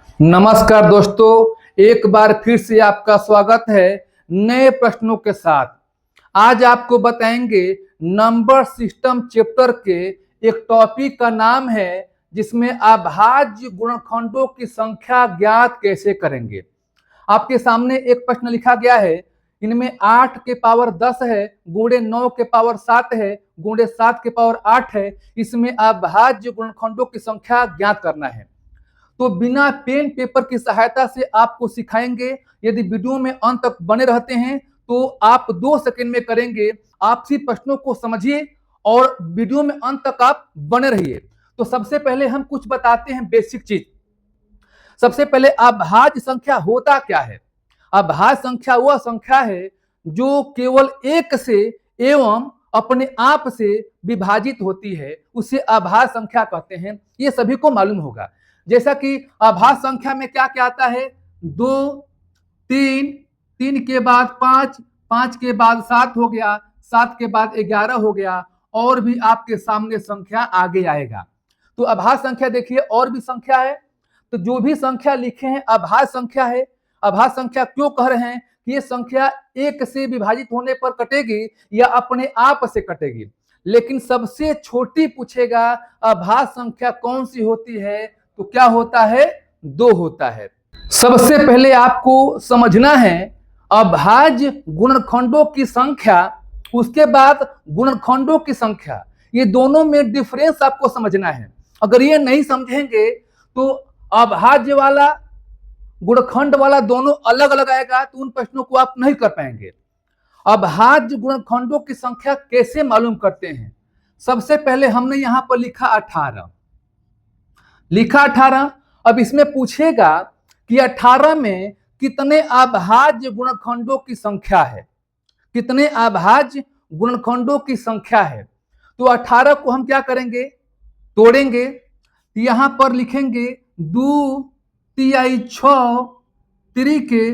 नमस्कार दोस्तों, एक बार फिर से आपका स्वागत है नए प्रश्नों के साथ। आज आपको बताएंगे नंबर सिस्टम चैप्टर के एक टॉपिक का नाम है जिसमें अभाज्य गुणनखंडों की संख्या ज्ञात कैसे करेंगे। आपके सामने एक प्रश्न लिखा गया है, इनमें 8 के पावर 10 है, गुणे 9 के पावर 7 है, गुणे 7 के पावर 8 है। इसमें अभाज्य गुणनखंडों की संख्या ज्ञात करना है। तो बिना पेन पेपर की सहायता से आपको सिखाएंगे। यदि वीडियो में अंत तक बने रहते हैं तो आप 2 सेकंड में करेंगे। आपसी प्रश्नों को समझिए और वीडियो में अंत तक आप बने रहिए। तो सबसे पहले हम कुछ बताते हैं बेसिक चीज। सबसे पहले अभाज्य संख्या होता क्या है। अभाज्य संख्या वह संख्या है जो केवल एक से एवं अपने आप से विभाजित होती है, उसे अभाज्य संख्या कहते हैं। ये सभी को मालूम होगा। जैसा कि अभाज्य संख्या में क्या क्या आता है, 2, 3, 3 के बाद 5, 5 के बाद 7 हो गया, 7 के बाद 11 हो गया, और भी आपके सामने संख्या आगे आएगा। तो अभाज्य संख्या देखिए और भी संख्या है। तो जो भी संख्या लिखे हैं अभाज्य संख्या है। अभाज्य संख्या क्यों कह रहे हैं कि ये संख्या एक से विभाजित होने पर कटेगी या अपने आप से कटेगी। लेकिन सबसे छोटी पूछेगा अभाज्य संख्या कौन सी होती है, तो क्या होता है, 2 होता है। सबसे पहले आपको समझना है अभाज्य गुणनखंडों की संख्या, उसके बाद गुणनखंडों की संख्या, ये दोनों में डिफरेंस आपको समझना है। अगर ये नहीं समझेंगे तो अभाज्य वाला गुणनखंड वाला दोनों अलग अलग आएगा, तो उन प्रश्नों को आप नहीं कर पाएंगे। अभाज्य गुणनखंडों की संख्या कैसे मालूम करते हैं। सबसे पहले हमने यहां पर लिखा 18। अब इसमें पूछेगा कि 18 में कितने अभाज्य गुणनखंडों की संख्या है, कितने अभाज्य गुणनखंडों की संख्या है। तो 18 को हम क्या करेंगे, तोड़ेंगे। यहां पर लिखेंगे 2 तिहाई 6 तिरिके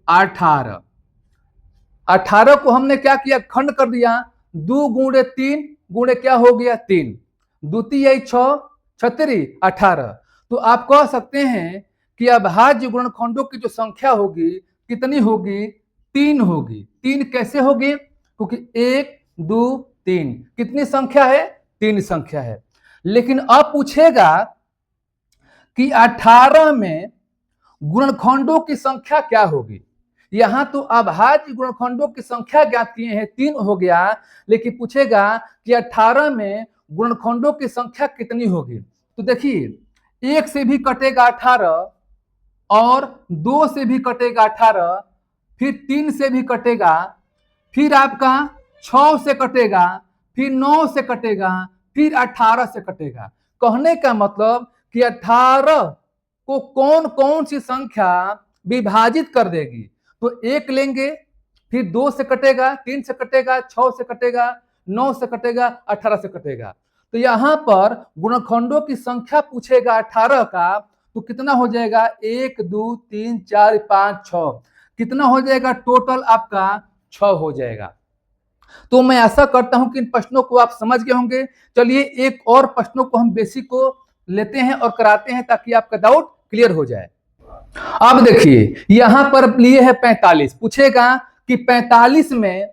18। 18 को हमने क्या किया, खंड कर दिया। 2 गुणे 3 गुणे क्या हो गया 3, 2 तिहाई 6 छतरी 18। तो आप कह सकते हैं कि अभाज्य गुणनखंडों की जो संख्या होगी कितनी होगी, 3 होगी। 3 कैसे होगी, क्योंकि 1, 2, 3 कितनी संख्या है, 3 संख्या है। लेकिन अब पूछेगा कि 18 में गुणनखंडों की संख्या क्या होगी। यहां तो अभाज्य गुणनखंडों की संख्या ज्ञात किए हैं, 3 हो गया। लेकिन पूछेगा कि 18 में गुणनखंडों की संख्या कितनी होगी। तो देखिए 1 से भी कटेगा 18, और 2 से भी कटेगा 18, फिर 3 से भी कटेगा, फिर आपका 6 से कटेगा, फिर 9 से कटेगा, फिर 18 से कटेगा। कहने का मतलब कि 18 को कौन कौन सी संख्या विभाजित कर देगी। तो 1 लेंगे, फिर 2 से कटेगा, 3 से कटेगा, 6 से कटेगा, 9 से कटेगा, 18 से कटेगा। तो यहां पर गुणनखंडों की संख्या पूछेगा 18 का, तो कितना हो जाएगा, 1, 2, 3, 4, 5, 6, कितना हो जाएगा, टोटल आपका 6 हो जाएगा। तो मैं आशा करता हूं कि इन प्रश्नों को आप समझ गए होंगे। चलिए एक और प्रश्नों को हम बेसिक को लेते हैं और कराते हैं ताकि आपका डाउट क्लियर हो जाए। अब देखिए यहां पर लिए है 45, पूछेगा कि 45 में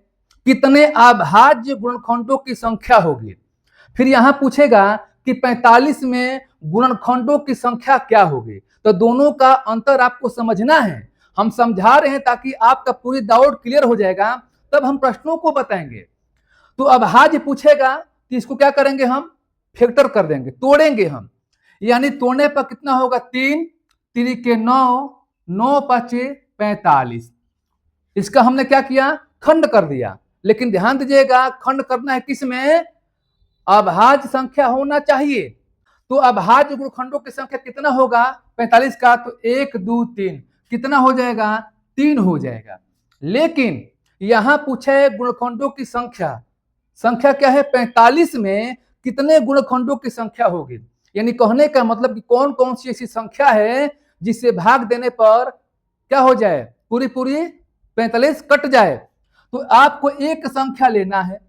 कितने अभाज्य गुणनखंडों की संख्या होगी। फिर यहां पूछेगा कि 45 में गुणनखंडों की संख्या क्या होगी। तो दोनों का अंतर आपको समझना है। हम समझा रहे हैं ताकि आपका पूरी डाउट क्लियर हो जाएगा, तब हम प्रश्नों को बताएंगे। तो अभाज्य पूछेगा तो इसको क्या करेंगे, हम फैक्टर कर देंगे, तोड़ेंगे हम। यानी तोड़ने पर कितना होगा, 3 तिरिके 9, 9 पाँचे 45। इसका हमने क्या किया, खंड कर दिया। लेकिन ध्यान दीजिएगा खंड करना है किस में, अभाज्य संख्या होना चाहिए। तो अभाज्य गुणनखंडों की संख्या कितना होगा 45 का, तो 1, 2, 3 कितना हो जाएगा, 3 हो जाएगा। लेकिन यहां पूछा है गुणनखंडों की संख्या, संख्या क्या है, 45 में कितने गुणनखंडों की संख्या होगी। यानी कहने का मतलब कि कौन कौन सी ऐसी संख्या है जिसे भाग देने पर क्या हो जाए, पूरी पूरी 45 कट जाए। तो आपको एक संख्या लेना है।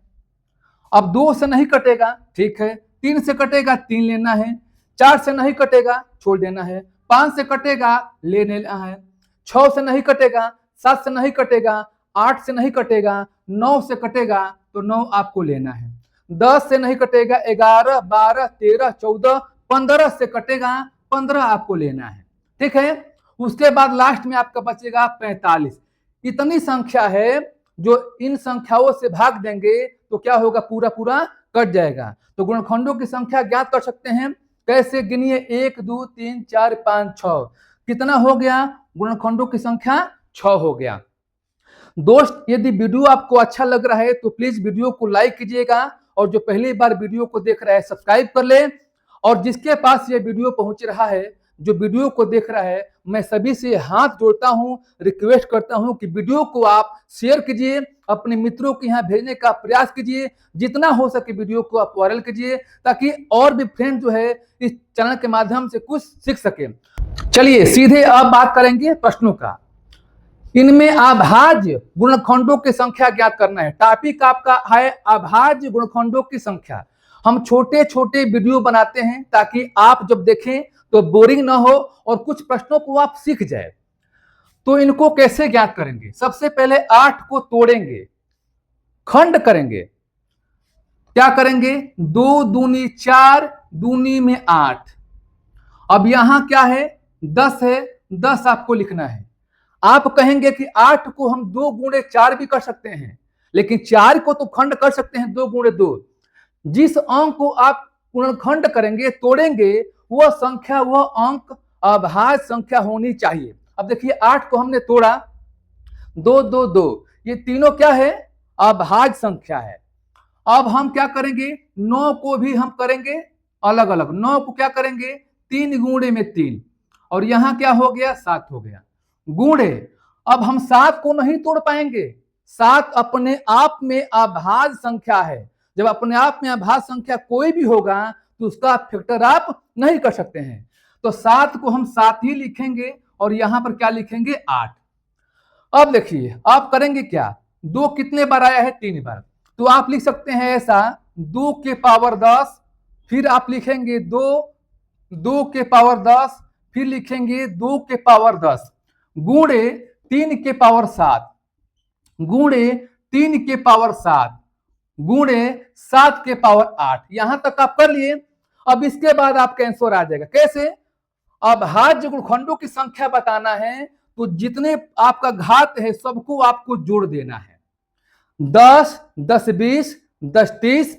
अब 2 से नहीं कटेगा, ठीक है, 3 से कटेगा, 3 लेना है, 4 से नहीं कटेगा, छोड़ देना है, 5 से कटेगा, ले लेना है। 6 से नहीं कटेगा, 7 से नहीं कटेगा, 8 से नहीं कटेगा, 9 से कटेगा तो 9 आपको लेना है। 10 से नहीं कटेगा, 11, 12, 13, 14, 15 से कटेगा, 15 आपको लेना है। ठीक है, उसके बाद लास्ट में आपका बचेगा 45। इतनी संख्या है, जो इन संख्याओं से भाग देंगे तो क्या होगा, पूरा पूरा कट जाएगा। तो गुणनखंडों की संख्या ज्ञात कर सकते हैं। कैसे गिनिए, 1, 2, 3, 4, 5, 6, कितना हो गया, गुणनखंडों की संख्या 6 हो गया। दोस्त, यदि वीडियो आपको अच्छा लग रहा है तो प्लीज वीडियो को लाइक कीजिएगा, और जो पहली बार वीडियो को देख रहा है सब्सक्राइब कर ले। और जिसके पास ये वीडियो पहुंच रहा है, जो वीडियो को देख रहा है, मैं सभी से हाथ जोड़ता हूं, रिक्वेस्ट करता हूं कि वीडियो को आप शेयर कीजिए, अपने मित्रों के यहाँ भेजने का प्रयास कीजिए, जितना हो सके वीडियो को आप वायरल कीजिए, ताकि और भी फ्रेंड जो है इस चैनल के माध्यम से कुछ सीख सके। चलिए सीधे अब बात करेंगे प्रश्नों का। इनमें अभाज्य गुणनखंडों की संख्या ज्ञात करना है। टॉपिक आपका है अभाज्य गुणनखंडों की संख्या। हम छोटे छोटे वीडियो बनाते हैं ताकि आप जब देखें तो बोरिंग ना हो और कुछ प्रश्नों को आप सीख जाए। तो इनको कैसे ज्ञात करेंगे, सबसे पहले 8 को तोड़ेंगे, खंड करेंगे। क्या करेंगे, 2 दूनी 4, दूनी में 8। अब यहां क्या है, 10 है, 10 आपको लिखना है। आप कहेंगे कि 8 को हम 2 गुणे 4 भी कर सकते हैं, लेकिन 4 को तो खंड कर सकते हैं 2 गुणे 2। जिस अंक को आप गुणनखंड करेंगे, तोड़ेंगे, वह संख्या, वह अंक अभाज्य संख्या होनी चाहिए। अब देखिए 8 को हमने तोड़ा, 2, 2, 2, ये तीनों क्या है, अभाज्य संख्या है। अब हम क्या करेंगे, 9 को भी हम करेंगे अलग अलग। 9 को क्या करेंगे, 3 गुणे में 3, और यहां क्या हो गया, 7 हो गया, गुणे। अब हम 7 को नहीं तोड़ पाएंगे, 7 अपने आप में अभाज्य संख्या है। जब अपने आप में अभाज्य संख्या कोई भी होगा तो उसका फैक्टर आप नहीं कर सकते हैं। तो 7 को हम 7 ही लिखेंगे, और यहां पर क्या लिखेंगे, 8। अब देखिए आप करेंगे क्या, 2 कितने बार आया है, 3 बार। तो आप लिख सकते हैं ऐसा, 2 के पावर 10, फिर आप लिखेंगे 2, 2 के पावर 10, फिर लिखेंगे 2 के पावर 10, गुणे 3 के पावर 7, गुणे 3 के पावर 7, गुणे 7 के पावर 8। यहां तक आप कर लिए। अब इसके बाद आपका आंसर आ जाएगा। कैसे, अभाज्य गुणनखंडों की संख्या बताना है तो जितने आपका घात है सबको आपको जोड़ देना है। 10, 10, 20, 10, 30,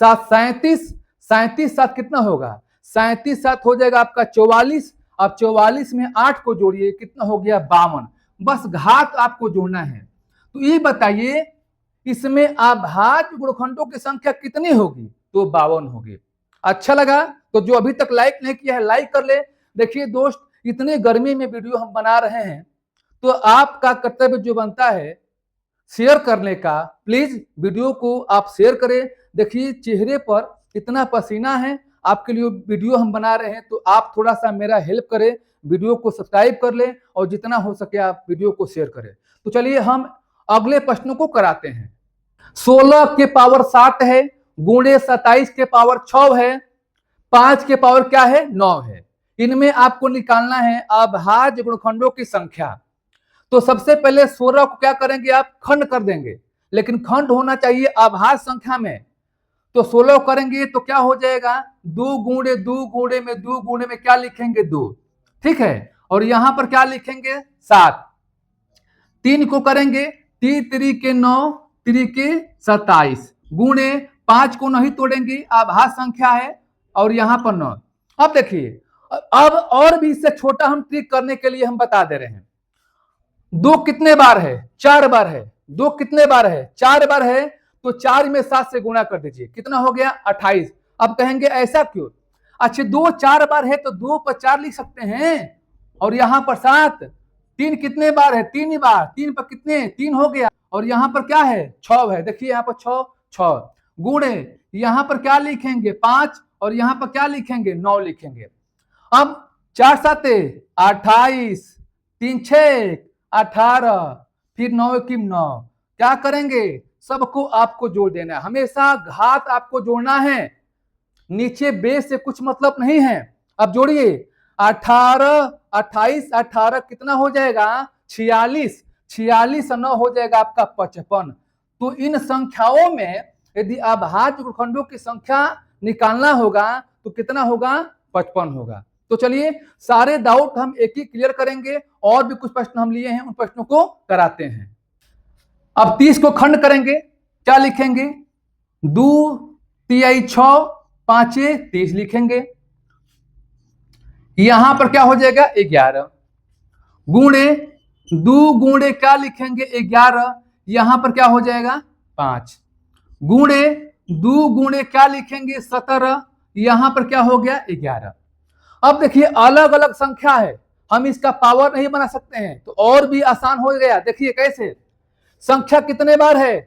7, 37, 37, 7 कितना होगा, 37, 7 हो जाएगा आपका 44। अब 44 में 8 को जोड़िए, कितना हो गया, 52। बस घात आपको जोड़ना है। तो ये बताइए इसमें अभाज्य गुणनखंडों की संख्या कितनी होगी, तो 52 होगी। अच्छा लगा तो जो अभी तक लाइक नहीं किया है लाइक कर ले। देखिए दोस्त, इतने गर्मी में वीडियो हम बना रहे हैं तो आपका कर्तव्य जो बनता है शेयर करने का, प्लीज वीडियो को आप शेयर करें। देखिए चेहरे पर इतना पसीना है, आपके लिए वीडियो हम बना रहे हैं, तो आप थोड़ा सा मेरा हेल्प करें, वीडियो को सब्सक्राइब कर लें और जितना हो सके आप वीडियो को शेयर करें। तो चलिए हम अगले प्रश्नों को कराते हैं। 16 के पावर 7 है, गुणे 27 के पावर 6 है, 5 के पावर क्या है, 9 है। इनमें आपको निकालना है अभाज्य गुणनखंडों की संख्या। तो सबसे पहले 16 को क्या करेंगे, आप खंड कर देंगे, लेकिन खंड होना चाहिए अभाज्य संख्या में। तो 16 करेंगे तो क्या हो जाएगा, 2 गुणे 2 गुणे में 2 गुणे में क्या लिखेंगे, 2। ठीक है, और यहां पर क्या लिखेंगे, 7। 3 को करेंगे, 3 3 के 9, 3 के 27, गुणे 5 को नहीं तोड़ेंगे, अभाज्य संख्या है, और यहां पर 9। अब देखिए, अब और भी इससे छोटा हम ट्रिक करने के लिए हम बता दे रहे हैं। 2 कितने बार है, 4 बार है। 2 कितने बार है, 4 बार है, तो 4 में 7 से गुणा कर दीजिए, कितना हो गया, 28। अब कहेंगे ऐसा क्यों, अच्छा 2 4 बार है तो 2 पर 4 लिख सकते हैं, और यहां पर 7। 3 कितने बार है, 3 बार, 3 पर कितने, 3 हो गया, और यहां पर क्या है, 6 है। देखिए यहां पर 6 6, गुणे यहां पर क्या लिखेंगे, 5, और यहां पर क्या लिखेंगे, 9 लिखेंगे। अब 4 7 28, 3 6 18, फिर 9 की 9, क्या करेंगे, सबको आपको जोड़ देना है। हमेशा घात आपको जोड़ना है, नीचे बेस से कुछ मतलब नहीं है। अब जोड़िए, 18, 28, 18 कितना हो जाएगा 46, 46 और 9 हो जाएगा आपका 55। तो इन संख्याओं में यदि अभाज्य गुणनखंडों की संख्या निकालना होगा तो कितना होगा 55 होगा। तो चलिए सारे डाउट हम एक ही क्लियर करेंगे, और भी कुछ प्रश्न हम लिए हैं उन प्रश्नों को कराते हैं। अब 30 को खंड करेंगे, क्या लिखेंगे 2 तिहाई 6 पांचे 30 लिखेंगे। यहां पर क्या हो जाएगा 11 गुणे 2 गुणे क्या लिखेंगे 11, यहां पर क्या हो जाएगा 5 गुणे 2 गुणे क्या लिखेंगे 17, यहां पर क्या हो गया 11। अब देखिए अलग अलग संख्या है, हम इसका पावर नहीं बना सकते हैं, तो और भी आसान हो गया। देखिए कैसे, संख्या कितने बार है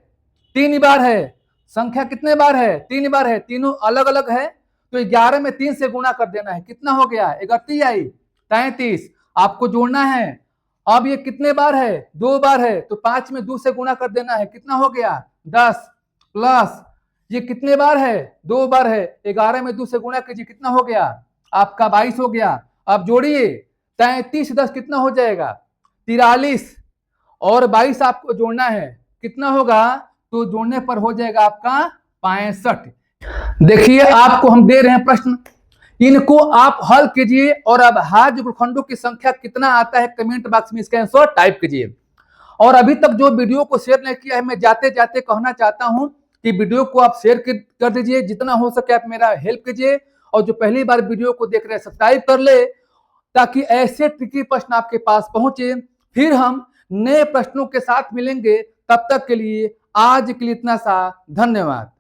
3 बार है, संख्या कितने बार है 3 बार है, तीनों अलग अलग है, तो 11 में 3 से गुणा कर देना है, कितना हो गया 31 आई 33, आपको जोड़ना है। अब ये कितने बार है 2 बार है, तो 5 में 2 से गुणा कर देना है, कितना हो गया 10 प्लस ये कितने बार है 2 बार है, 11 में 2 से गुणा कीजिए, कितना हो गया आपका 22 हो गया। अब जोड़िए 33 10 कितना हो जाएगा 43, और 22 आपको जोड़ना है, कितना होगा, तो जोड़ने पर हो जाएगा आपका 65। देखिए आपको हम दे रहे हैं प्रश्न, इनको आप हल कीजिए और अभाज्य गुणनखंडों की संख्या कितना आता है कमेंट बॉक्स में इसका आंसर टाइप कीजिए। और अभी तक जो वीडियो को शेयर नहीं किया है, मैं जाते जाते कहना चाहता हूं कि वीडियो को आप शेयर कर दीजिए, जितना हो सके आप मेरा हेल्प कीजिए, और जो पहली बार वीडियो को देख रहे हैं सब्सक्राइब कर ले, ताकि ऐसे ट्रिकी प्रश्न आपके पास पहुंचे। फिर हम नए प्रश्नों के साथ मिलेंगे, तब तक के लिए आज के लिए इतना सा, धन्यवाद।